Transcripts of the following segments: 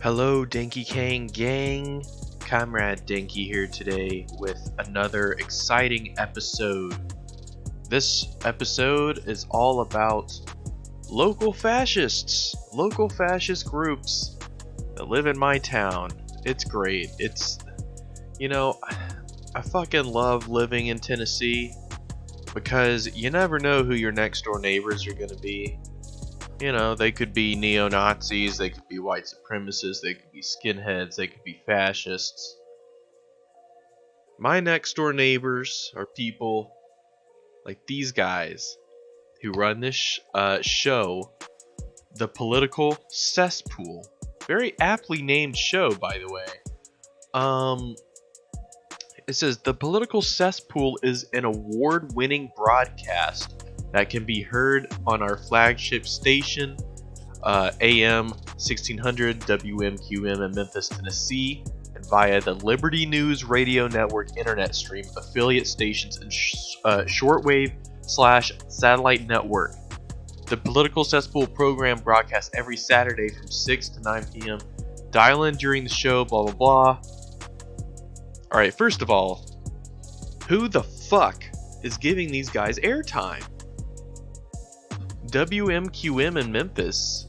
Hello, Dankey Kang gang. Comrade Dankey here today with another exciting episode. This episode is all about local fascist groups that live in my town. It's great. I fucking love living in Tennessee because you never know who your next door neighbors are going to be. You know, they could be neo-Nazis, they could be white supremacists, they could be skinheads, they could be fascists. My next door neighbors are people like these guys who run this show, the Political Cesspool. Very aptly named show, by the way. It says the Political Cesspool is an award-winning broadcast that can be heard on our flagship station, AM 1600 WMQM in Memphis, Tennessee, and via the Liberty News Radio Network internet stream, affiliate stations, and shortwave/satellite network. The Political Cesspool program broadcasts every Saturday from 6 to 9 p.m. Dial in during the show, blah blah blah. Alright, first of all, who the fuck is giving these guys airtime? WMQM in Memphis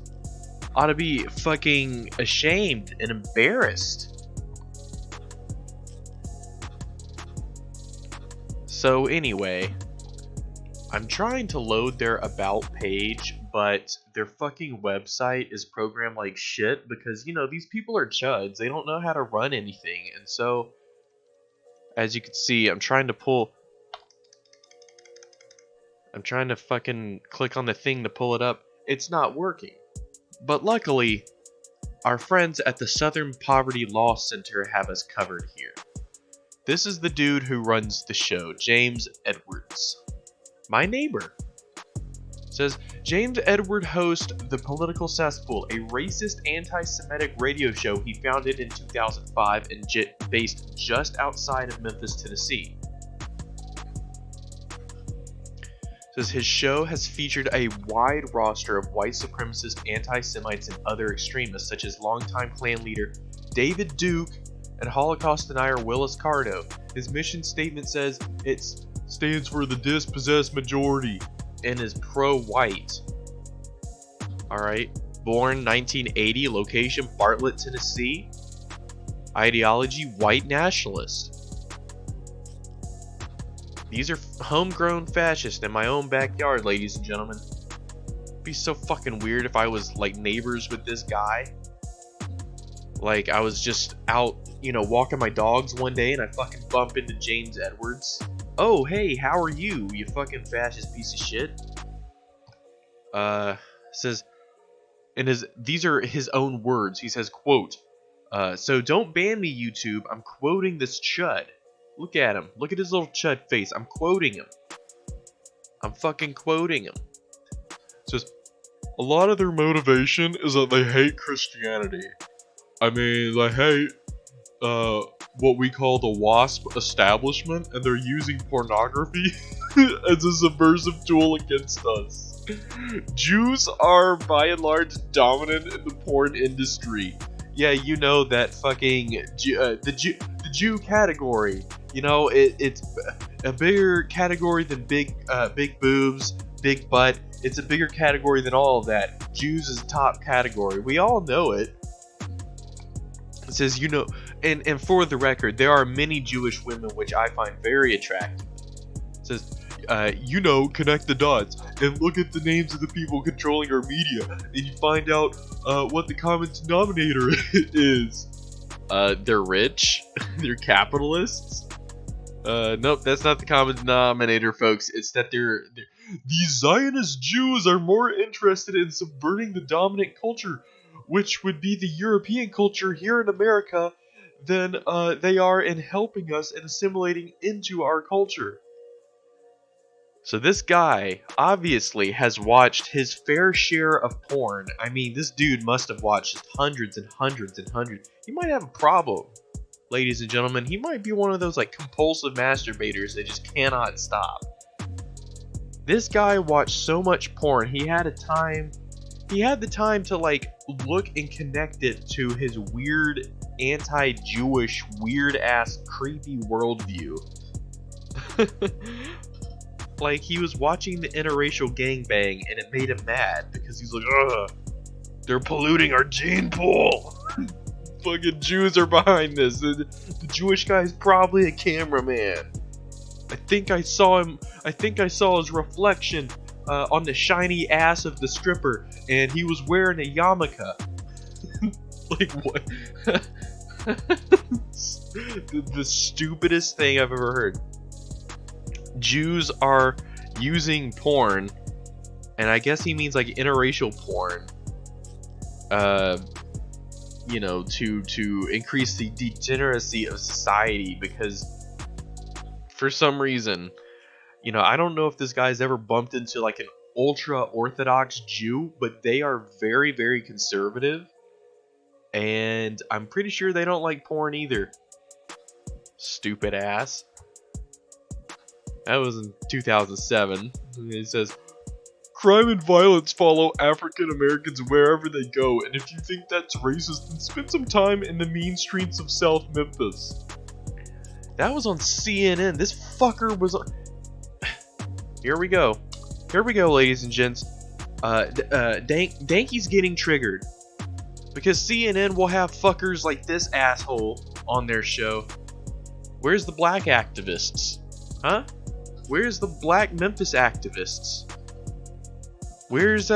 ought to be fucking ashamed and embarrassed. So anyway, I'm trying to load their about page, but their fucking website is programmed like shit because, you know, these people are chuds. They don't know how to run anything. And so, as you can see, I'm trying to fucking click on the thing to pull it up. It's not working. But luckily, our friends at the Southern Poverty Law Center have us covered here. This is the dude who runs the show, James Edwards. My neighbor. Says, James Edward hosts the Political Cesspool, a racist anti-Semitic radio show he founded in 2005 and based just outside of Memphis, Tennessee. Says his show has featured a wide roster of white supremacists, anti-Semites, and other extremists, such as longtime Klan leader David Duke and Holocaust denier Willis Carto. His mission statement says it stands for the dispossessed majority and is pro-white. Alright. Born 1980, location Bartlett, Tennessee. Ideology white nationalist. These are homegrown fascists in my own backyard, ladies and gentlemen. It'd be so fucking weird if I was like neighbors with this guy. Like I was just out, you know, walking my dogs one day and I fucking bump into James Edwards. Oh, hey, how are you, you fucking fascist piece of shit? Says, these are his own words. He says, quote, so don't ban me, YouTube. I'm quoting this chud. Look at him. Look at his little chud face. I'm quoting him. I'm fucking quoting him. It says, a lot of their motivation is that they hate Christianity. I mean, they hate, what we call the WASP establishment, and they're using pornography as a subversive tool against us. Jews are, by and large, dominant in the porn industry. Yeah, you know that fucking, the Jew category. You know, it's a bigger category than big boobs, big butt. It's a bigger category than all of that. Jews is a top category. We all know it. It says, you know, and for the record, there are many Jewish women which I find very attractive. It says, you know, connect the dots and look at the names of the people controlling our media, and you find out what the common denominator is. They're rich. They're capitalists. Nope, that's not the common denominator, folks. It's that these Zionist Jews are more interested in subverting the dominant culture, which would be the European culture here in America, than they are in helping us and assimilating into our culture. So this guy obviously has watched his fair share of porn. I mean, this dude must have watched hundreds and hundreds and hundreds. He might have a problem, ladies and gentlemen. He might be one of those like compulsive masturbators that just cannot stop. This guy watched so much porn, he had a time he had the time to like look and connect it to his weird anti-Jewish, weird-ass, creepy worldview. Like, he was watching the interracial gangbang and it made him mad because he's like, ugh, they're polluting our gene pool. Fucking Jews are behind this. The Jewish guy's probably a cameraman. I think I saw his reflection on the shiny ass of the stripper, and he was wearing a yarmulke. Like, what? The stupidest thing I've ever heard. Jews are using porn, and I guess he means like interracial porn, you know, to increase the degeneracy of society, because for some reason, you know, I don't know if this guy's ever bumped into like an ultra orthodox Jew, but they are very, very conservative, and I'm pretty sure they don't like porn either. Stupid ass. That was in 2007. It says, crime and violence follow African Americans wherever they go, and if you think that's racist, then spend some time in the mean streets of South Memphis. That was on CNN. This fucker was on... Here we go. Here we go, ladies and gents. Dankey's getting triggered. Because CNN will have fuckers like this asshole on their show. Where's the black activists? Huh? Where's the black Memphis activists? Where's,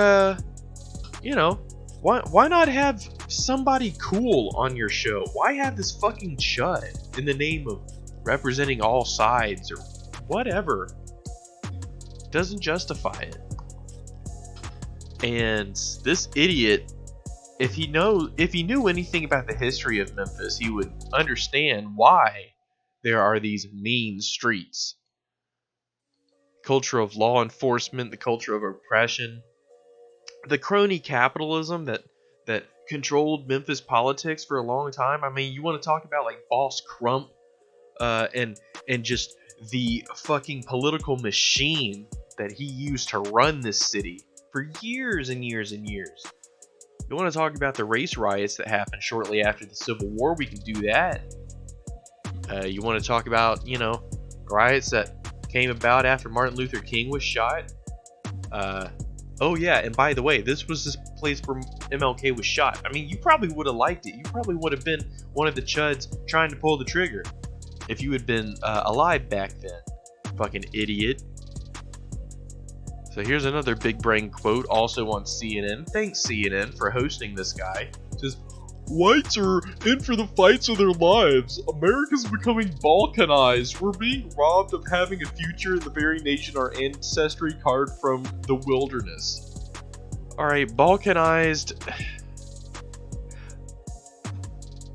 you know, why not have somebody cool on your show? Why have this fucking chud in the name of representing all sides or whatever? Doesn't justify it. And this idiot, if he knew anything about the history of Memphis, he would understand why there are these mean streets. Culture of law enforcement, the culture of oppression, the crony capitalism that controlled Memphis politics for a long time. I mean, you want to talk about like Boss Crump, and just the fucking political machine that he used to run this city for years and years and years. You want to talk about the race riots that happened shortly after the Civil War? We can do that. You want to talk about, you know, riots that came about after Martin Luther King was shot? Oh yeah, and by the way, this was this place where MLK was shot. I mean, you probably would have liked it. You probably would have been one of the chuds trying to pull the trigger if you had been alive back then. Fucking idiot. So here's another big brain quote, also on CNN. Thanks, CNN, for hosting this guy. It says, whites are in for the fights of their lives. America's becoming balkanized. We're being robbed of having a future in the very nation our ancestry carved from the wilderness. Alright, balkanized.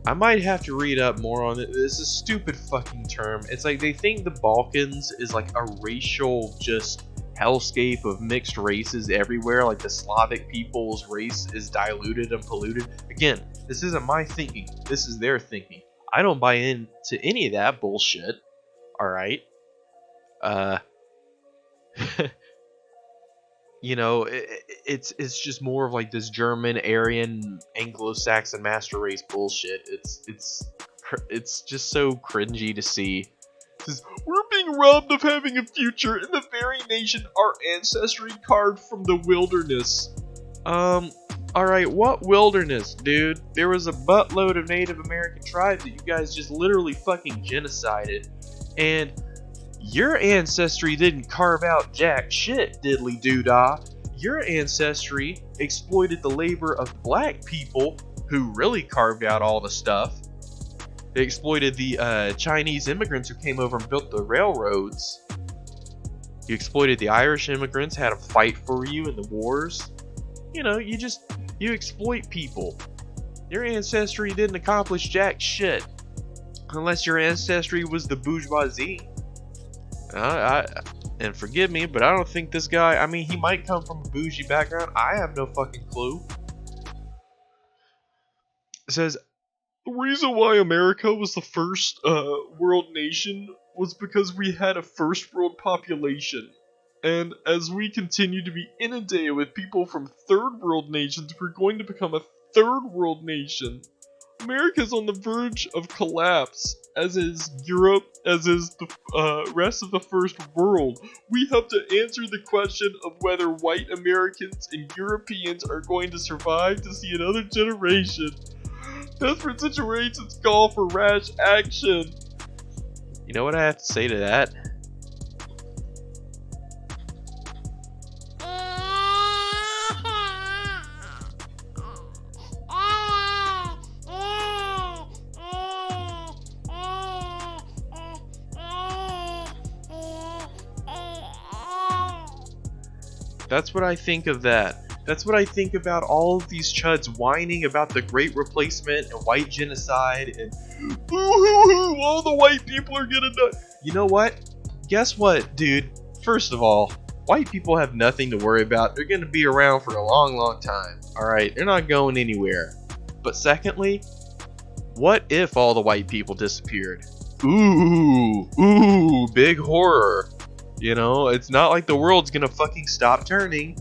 I might have to read up more on it. This is a stupid fucking term. It's like they think the Balkans is like a racial just hellscape of mixed races everywhere, like the Slavic people's race is diluted and polluted. Again, this isn't my thinking, this is their thinking. I don't buy into any of that bullshit. Alright? You know, it's just more of like this German, Aryan, Anglo-Saxon master race bullshit. It's just so cringy to see. It says, we're being robbed of having a future in the very nation our ancestry carved from the wilderness. Alright, what wilderness, dude? There was a buttload of Native American tribes that you guys just literally fucking genocided. And your ancestry didn't carve out jack shit, diddly doo-dah. Your ancestry exploited the labor of black people who really carved out all the stuff. They exploited the Chinese immigrants who came over and built the railroads. You exploited the Irish immigrants, had to fight for you in the wars. You know, you exploit people. Your ancestry didn't accomplish jack shit. Unless your ancestry was the bourgeoisie. And forgive me, but I don't think this guy, I mean, he might come from a bougie background. I have no fucking clue. It says, the reason why America was the first world nation was because we had a first world population. And as we continue to be inundated with people from third world nations, we're going to become a third world nation. America's on the verge of collapse, as is Europe, as is the rest of the first world. We have to answer the question of whether white Americans and Europeans are going to survive to see another generation. Desperate situations call for rash action. You know what I have to say to that? That's what I think of that. That's what I think about all of these chuds whining about the Great Replacement and white genocide and boo-hoo-hoo, all the white people are gonna die. You know what? Guess what, dude? First of all, white people have nothing to worry about. They're gonna be around for a long, long time. Alright, they're not going anywhere. But secondly, what if all the white people disappeared? Ooh, big horror. You know, it's not like the world's gonna fucking stop turning.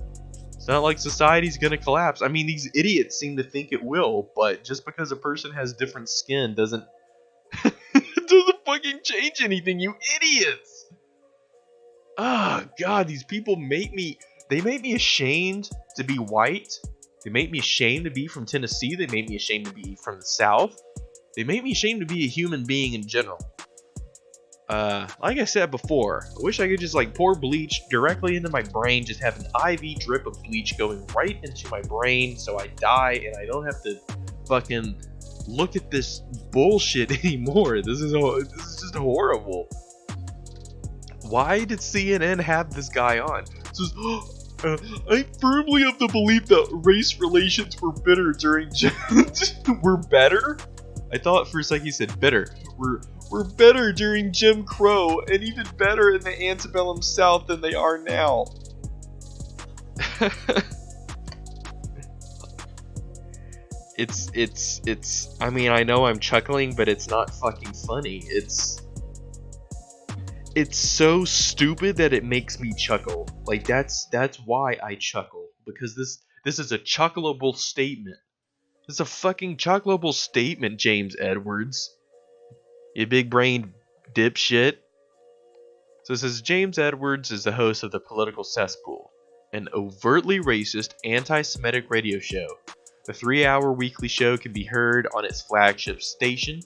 It's not like society's gonna collapse. I mean, these idiots seem to think it will, but just because a person has different skin doesn't it doesn't fucking change anything, you idiots! Ah, God, these people make me ashamed to be white. They make me ashamed to be from Tennessee. They make me ashamed to be from the South. They make me ashamed to be a human being in general. Like I said before, I wish I could just like pour bleach directly into my brain, just have an IV drip of bleach going right into my brain so I die and I don't have to fucking look at this bullshit anymore. This is just horrible. Why did CNN have this guy on? So I'm firmly of the belief that race relations were bitter during were better? I thought for a second he said bitter. We're better during Jim Crow, and even better in the antebellum South than they are now. It's I mean, I know I'm chuckling, but it's not fucking funny. It's so stupid that it makes me chuckle. Like that's why I chuckle, because this is a chuckleable statement. It's a fucking chuckleable statement, James Edwards. You big-brained dipshit. So it says, James Edwards is the host of the Political Cesspool, an overtly racist, anti-Semitic radio show. The 3-hour weekly show can be heard on its flagship station,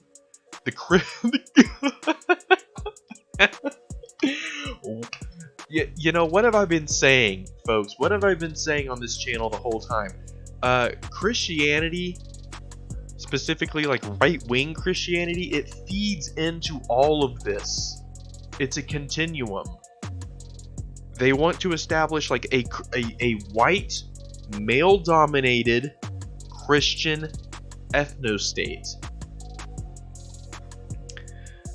You know, what have I been saying, folks? What have I been saying on this channel the whole time? Christianity, specifically like right-wing Christianity, it feeds into all of this. It's a continuum. They want to establish like a white, male-dominated Christian ethno-state.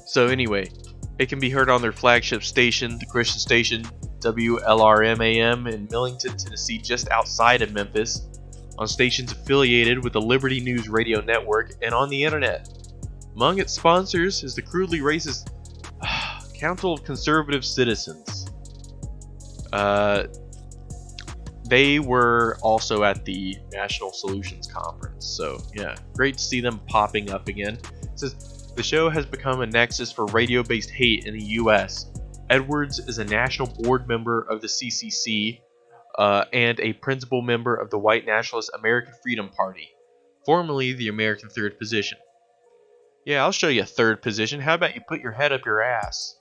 So anyway, it can be heard on their flagship station, the Christian station, WLRM-AM in Millington, Tennessee, just outside of Memphis, on stations affiliated with the Liberty News Radio Network, and on the internet. Among its sponsors is the crudely racist Council of Conservative Citizens. They were also at the National Solutions Conference, so yeah, great to see them popping up again. It says, the show has become a nexus for radio-based hate in the U.S. Edwards is a national board member of the CCC, and a principal member of the white nationalist American Freedom Party, formerly the American Third Position. Yeah, I'll show you a third position. How about you put your head up your ass?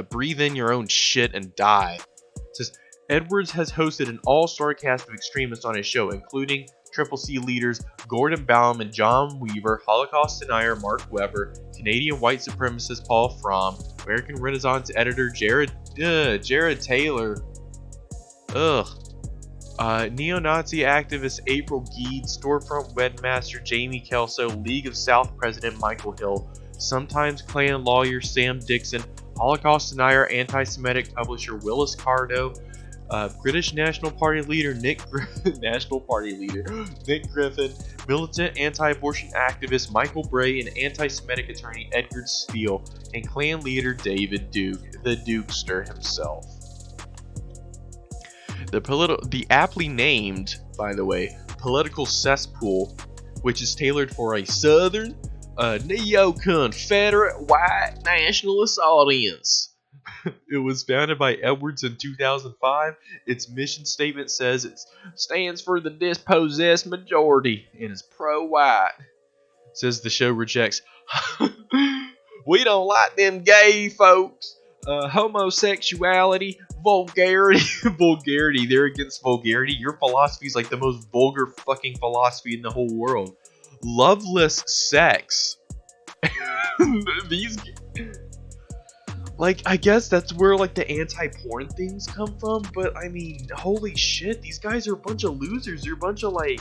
Breathe in your own shit and die. It says, Edwards has hosted an all-star cast of extremists on his show, including Triple C leaders Gordon Baum and John Weaver, Holocaust denier Mark Weber, Canadian white supremacist Paul Fromm, American Renaissance editor Jared Taylor, neo-Nazi activist April Geed, storefront webmaster Jamie Kelso, League of South president Michael Hill, sometimes Klan lawyer Sam Dixon, Holocaust denier anti-Semitic publisher Willis Cardo, British National Party leader Nick Griffin, militant anti-abortion activist Michael Bray, and anti-Semitic attorney Edgar Steele, and Klan leader David Duke, the Dukester himself. The aptly named, by the way, political cesspool, which is tailored for a Southern, neo-Confederate white nationalist audience. It was founded by Edwards in 2005. Its mission statement says it stands for the dispossessed majority and is pro-white. Says the show rejects. We don't like them gay folks. Homosexuality, vulgarity. Vulgarity. They're against vulgarity. Your philosophy is like the most vulgar fucking philosophy in the whole world. Loveless sex. These, like, I guess that's where like the anti-porn things come from, but I mean, holy shit, these guys are a bunch of losers. They're a bunch of like,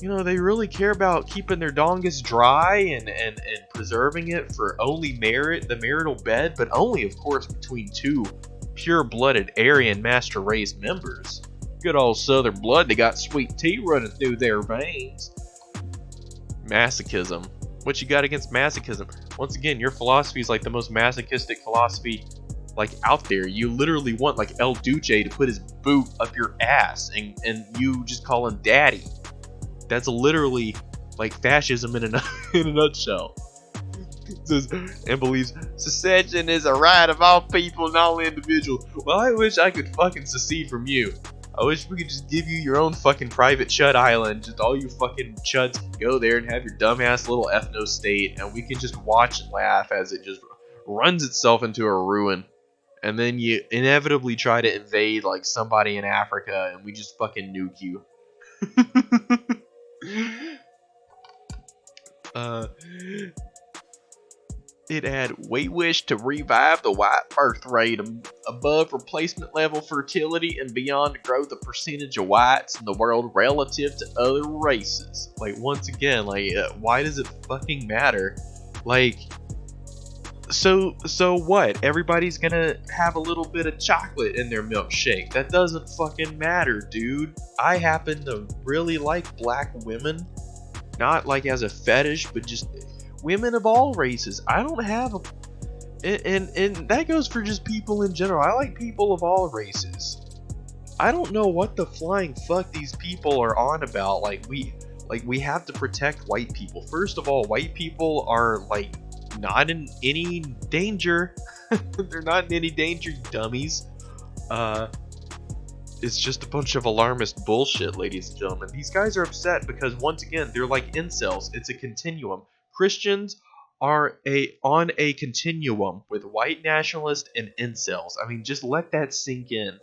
you know, they really care about keeping their dongus dry and preserving it for only the marital bed, but only, of course, between two pure-blooded Aryan master race members. Good old Southern blood, they got sweet tea running through their veins. Masochism. What you got against masochism? Once again, your philosophy is like the most masochistic philosophy like out there. You literally want like El Duce to put his boot up your ass and you just call him daddy. That's literally like fascism in a nutshell. Says, and believes secession is a right of all people, not all individuals. Well, I wish I could fucking secede from you. I wish we could just give you your own fucking private chud island. Just all you fucking chuds can go there and have your dumbass little ethno state, and we can just watch and laugh as it just runs itself into a ruin. And then you inevitably try to invade like somebody in Africa, and we just fucking nuke you. It had we wish to revive the white birth rate above replacement level fertility and beyond to grow the percentage of whites in the world relative to other races. Like, once again, like, why does it fucking matter? Like, so what? Everybody's gonna have a little bit of chocolate in their milkshake. That doesn't fucking matter, dude. I happen to really like black women. Not like as a fetish, but just women of all races. I don't have a... And that goes for just people in general. I like people of all races. I don't know what the flying fuck these people are on about. Like we have to protect white people. First of all, white people are like not in any danger. They're not in any danger, you dummies. It's just a bunch of alarmist bullshit, ladies and gentlemen. These guys are upset because, once again, they're like incels. It's a continuum. Christians are on a continuum with white nationalists and incels. I mean, just let that sink in.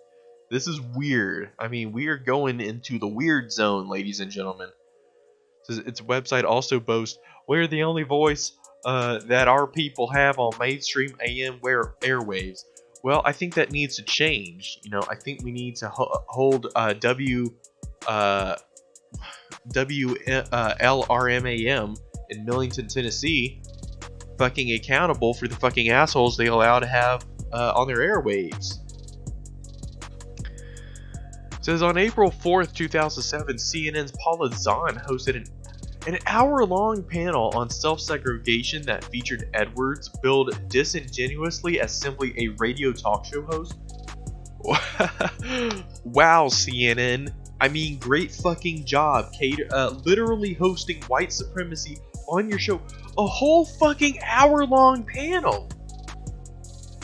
This is weird. I mean, we are going into the weird zone, ladies and gentlemen. Its website also boasts, we're the only voice that our people have on mainstream AM airwaves. Well, I think that needs to change. You know, I think we need to hold WLRMAM in Millington, Tennessee, fucking accountable for the fucking assholes they allow to have on their airwaves. It says on April 4th, 2007, CNN's Paula Zahn hosted an hour-long panel on self-segregation that featured Edwards, billed disingenuously as simply a radio talk show host. Wow, CNN. I mean, great fucking job, literally hosting white supremacy on your show. A whole fucking hour-long panel.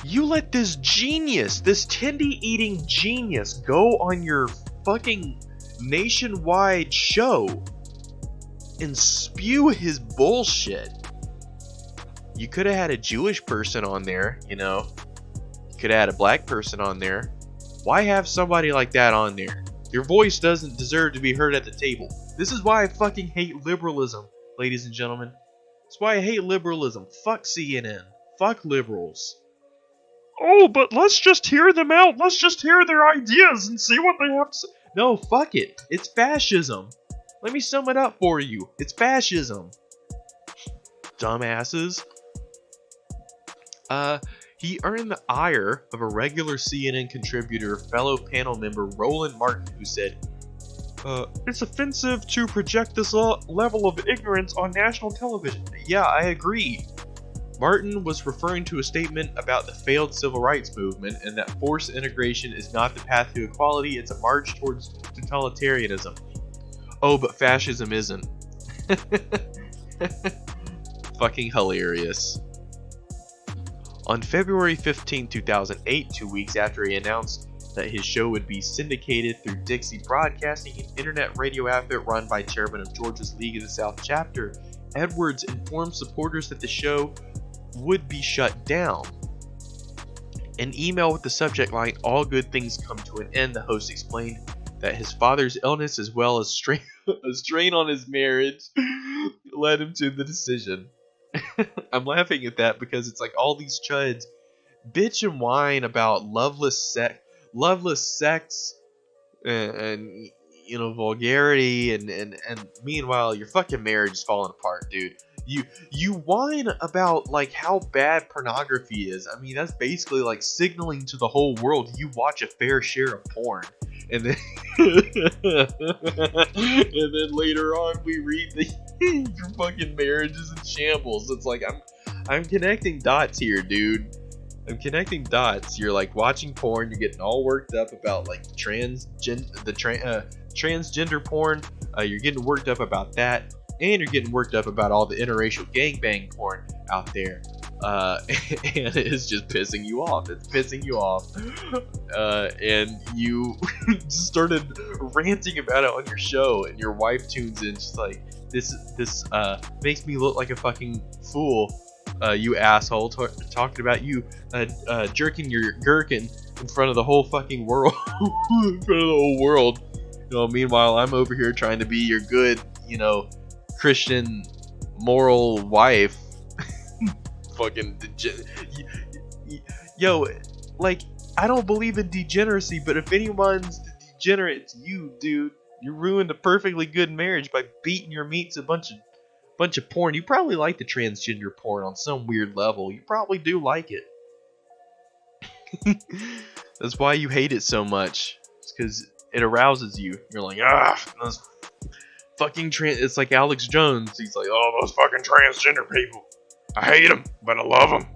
You let this genius, this tindy-eating genius, go on your fucking nationwide show and spew his bullshit. You could have had a Jewish person on there, you know. You could have had a black person on there. Why have somebody like that on there? Your voice doesn't deserve to be heard at the table. This is why I fucking hate liberalism, ladies and gentlemen. That's why I hate liberalism. Fuck CNN. Fuck liberals. Oh, but let's just hear them out. Let's just hear their ideas and see what they have to say. No, fuck it. It's fascism. Let me sum it up for you. It's fascism. Dumbasses. He earned the ire of a regular CNN contributor, fellow panel member Roland Martin, who said, it's offensive to project this level of ignorance on national television. Yeah, I agree. Martin was referring to a statement about the failed civil rights movement and that forced integration is not the path to equality, it's a march towards totalitarianism. Oh, but fascism isn't. Fucking hilarious. On February 15, 2008, 2 weeks after he announced that his show would be syndicated through Dixie Broadcasting, an internet radio outfit run by chairman of Georgia's League of the South chapter, Edwards informed supporters that the show would be shut down. An email with the subject line, "All good things come to an end," the host explained that his father's illness as well as a strain on his marriage led him to the decision. I'm laughing at that because it's like all these chuds bitch and whine about loveless sex, and vulgarity, and meanwhile your fucking marriage is falling apart, dude. You whine about like how bad pornography is. I mean, that's basically like signaling to the whole world you watch a fair share of porn, and then and then later on we read that your fucking marriage is in shambles. It's like I'm connecting dots here, dude. I'm connecting dots. You're like watching porn. You're getting all worked up about like transgender porn. You're getting worked up about that, and you're getting worked up about all the interracial gangbang porn out there. And it's just pissing you off. It's pissing you off. And you started ranting about it on your show, and your wife tunes in. She's like, "This makes me look like a fucking fool. You asshole, talking about you jerking your gherkin in front of the whole fucking world." In front of the whole world. Meanwhile, I'm over here trying to be your good, Christian, moral wife. Fucking yo, like, I don't believe in degeneracy, but if anyone's degenerate, it's you, dude. You ruined a perfectly good marriage by beating your meat to a bunch of porn. You probably like the transgender porn on some weird level. You probably do like it. That's why you hate it so much. It's because it arouses you. You're like, those fucking it's like Alex Jones. He's like, "Oh, those fucking transgender people. I hate them, but I love them."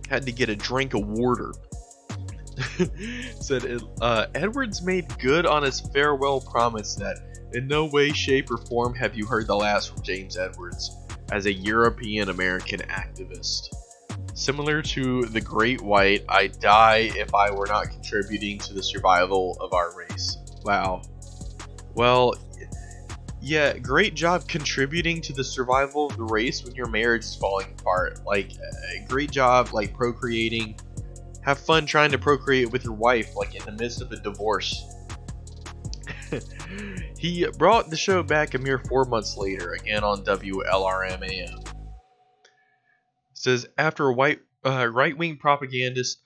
Had to get a drink of water. Said Edwards made good on his farewell promise that in no way, shape, or form have you heard the last from James Edwards as a European American activist. Similar to the Great White, I'd die if I were not contributing to the survival of our race. Wow. Well, yeah, great job contributing to the survival of the race when your marriage is falling apart. Like, great job, like, procreating. Have fun trying to procreate with your wife, like, in the midst of a divorce. He brought the show back a mere 4 months later, again on WLRM AM. Says, after a right-wing propagandist,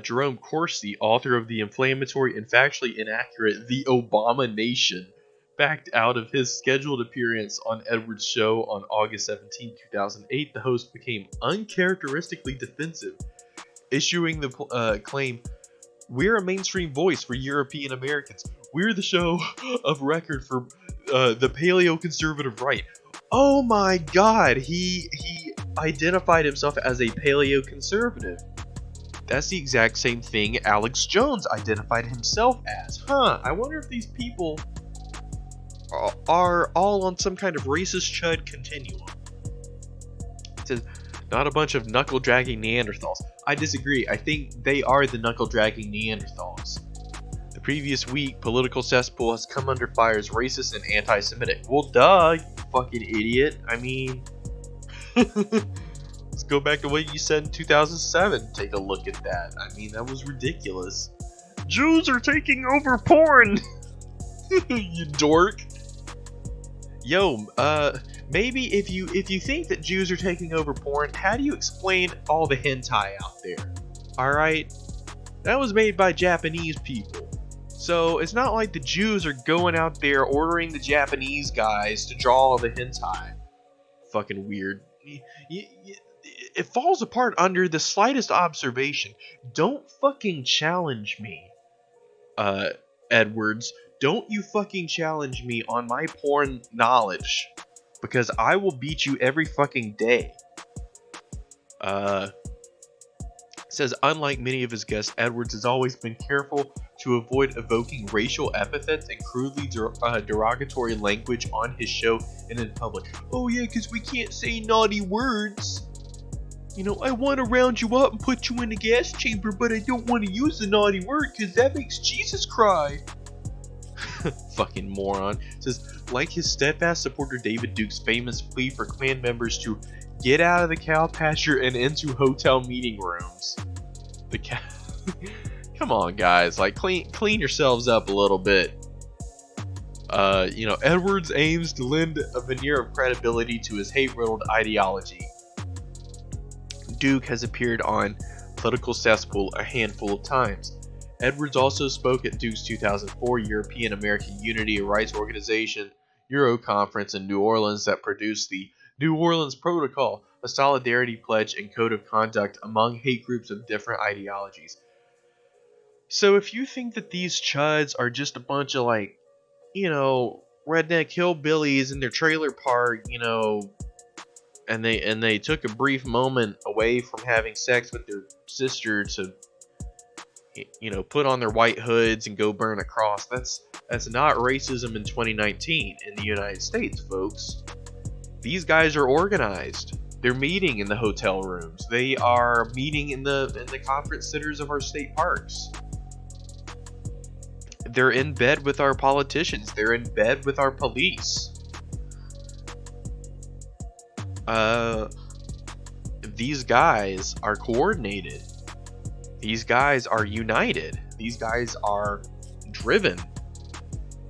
Jerome Corsi, author of the inflammatory and factually inaccurate The Obama Nation, backed out of his scheduled appearance on Edwards' show on August 17, 2008, the host became uncharacteristically defensive, issuing the claim, "We're a mainstream voice for European Americans. We're the show of record for the paleo-conservative right." Oh my god, he identified himself as a paleo-conservative. That's the exact same thing Alex Jones identified himself as. I wonder if these people are all on some kind of racist chud continuum. It says, not a bunch of knuckle-dragging Neanderthals. I disagree. I think they are the knuckle-dragging Neanderthals. The previous week, Political Cesspool has come under fire as racist and anti-Semitic. Well, duh, you fucking idiot. I mean, let's go back to what you said in 2007. Take a look at that. I mean, that was ridiculous. Jews are taking over porn. You dork. Yo, maybe if you think that Jews are taking over porn, how do you explain all the hentai out there? Alright? That was made by Japanese people. So it's not like the Jews are going out there ordering the Japanese guys to draw all the hentai. Fucking weird. It falls apart under the slightest observation. Don't fucking challenge me, Edwards, don't you fucking challenge me on my porn knowledge, because I will beat you every fucking day. Says, unlike many of his guests, Edwards has always been careful to avoid evoking racial epithets and crudely derogatory language on his show and in public. Oh yeah, because we can't say naughty words. You know, I want to round you up and put you in the gas chamber, but I don't want to use the naughty word because that makes Jesus cry. Fucking moron. Says, like his steadfast supporter David Duke's famous plea for Klan members to get out of the cow pasture and into hotel meeting rooms. Come on, guys, like clean yourselves up a little bit. You know, Edwards aims to lend a veneer of credibility to his hate-riddled ideology. Duke has appeared on Political Cesspool a handful of times. Edwards also spoke at Duke's 2004 European American Unity Rights Organization Euro Conference in New Orleans that produced the New Orleans Protocol, a solidarity pledge and code of conduct among hate groups of different ideologies. So if you think that these chuds are just a bunch of, like, you know, redneck hillbillies in their trailer park, you know, and they took a brief moment away from having sex with their sister to, you know, put on their white hoods and go burn a cross, that's not racism in 2019 in the United States, folks. These guys are organized. They're meeting in the hotel rooms. They are meeting in the conference centers of our state parks. They're in bed with our politicians. They're in bed with our police. These guys are coordinated. These guys are united. These guys are driven.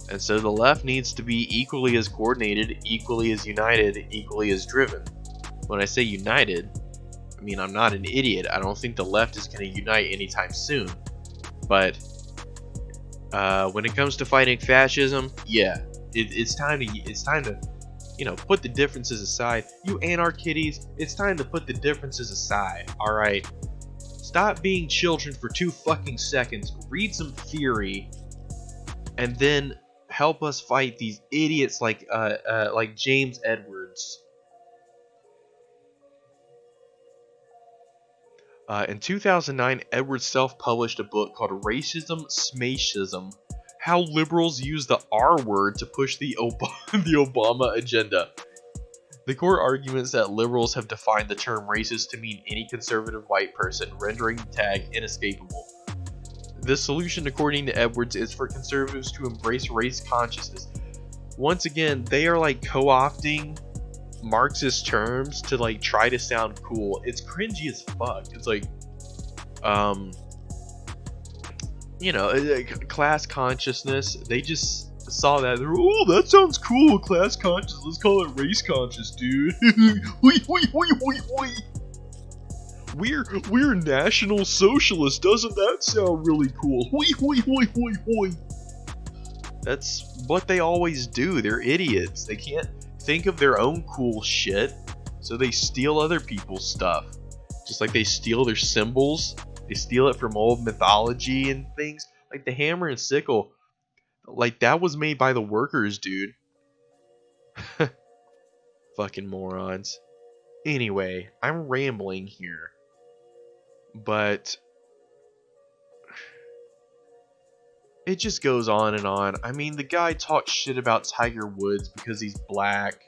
And so the left needs to be equally as coordinated, equally as united, equally as driven. When I say united, I mean I'm not an idiot. I don't think the left is going to unite anytime soon. But when it comes to fighting fascism, yeah, it's time to, you know, put the differences aside. You anarch-kitties, it's time to put the differences aside. All right, stop being children for 2 fucking seconds. Read some theory, and then help us fight these idiots like James Edwards. In 2009, Edwards self-published a book called Racism Smashism: How Liberals Use the R Word to Push the Obama Agenda. The core argument is that liberals have defined the term racist to mean any conservative white person, rendering the tag inescapable. The solution, according to Edwards, is for conservatives to embrace race consciousness. Once again, they are like co-opting Marxist terms to like try to sound cool. It's cringy as fuck. It's like, you know, class consciousness. They just saw that. They're, oh, that sounds cool. Class conscious. Let's call it race conscious, dude. We're national socialists. Doesn't that sound really cool? That's what they always do. They're idiots. They can't think of their own cool shit, so they steal other people's stuff. Just like they steal their symbols. They steal it from old mythology and things. Like the hammer and sickle. Like that was made by the workers, dude. Fucking morons. Anyway, I'm rambling here. But it just goes on and on. I mean, the guy talks shit about Tiger Woods because he's black.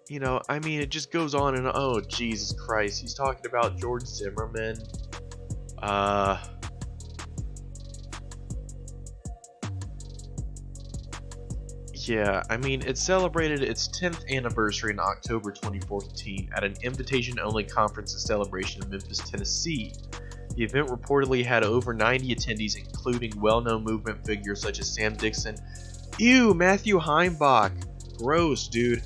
You know, I mean, it just goes on and on. Oh, Jesus Christ. He's talking about George Zimmerman. Yeah, I mean, it celebrated its 10th anniversary in October 2014 at an invitation-only conference and celebration in Memphis, Tennessee. The event reportedly had over 90 attendees, including well-known movement figures such as Sam Dixon. Ew, Matthew Heimbach. Gross, dude.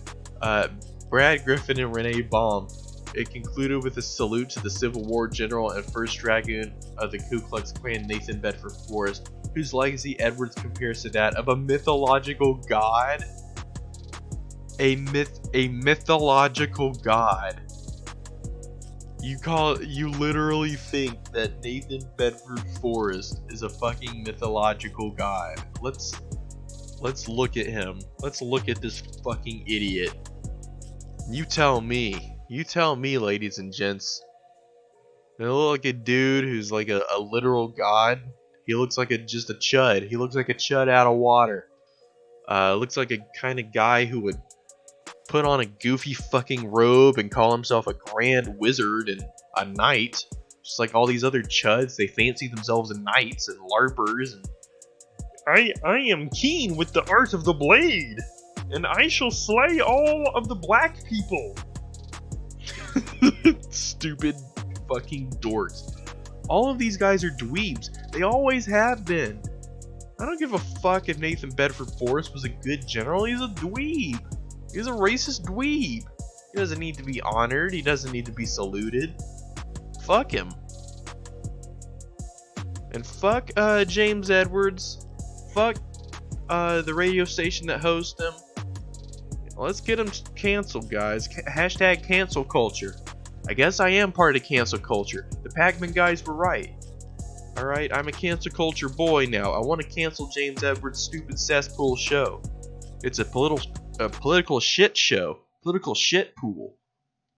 Brad Griffin and Renee Baum. It concluded with a salute to the Civil War general and first dragoon of the Ku Klux Klan, Nathan Bedford Forrest, whose legacy Edwards compares to that of a mythological god. A mythological god. You literally think that Nathan Bedford Forrest is a fucking mythological god. Let's look at him. Let's look at this fucking idiot. You tell me, ladies and gents. They look like a dude who's like a literal god. He looks like just a chud. He looks like a chud out of water. Looks like a kind of guy who would put on a goofy fucking robe and call himself a grand wizard and a knight. Just like all these other chuds, they fancy themselves knights and larpers. And I am keen with the art of the blade, and I shall slay all of the black people. Stupid fucking dorks. All of these guys are dweebs. They always have been. I don't give a fuck if Nathan Bedford Forrest was a good general. He's a dweeb. He's a racist dweeb. He doesn't need to be honored. He doesn't need to be saluted. Fuck him. And fuck James Edwards. Fuck the radio station that hosts him. Let's get him canceled, guys. Hashtag cancel culture. I guess I am part of cancel culture. The Pac-Man guys were right. Alright, I'm a cancel culture boy now. I want to cancel James Edwards' stupid cesspool show. It's a political shit show. Political shit pool.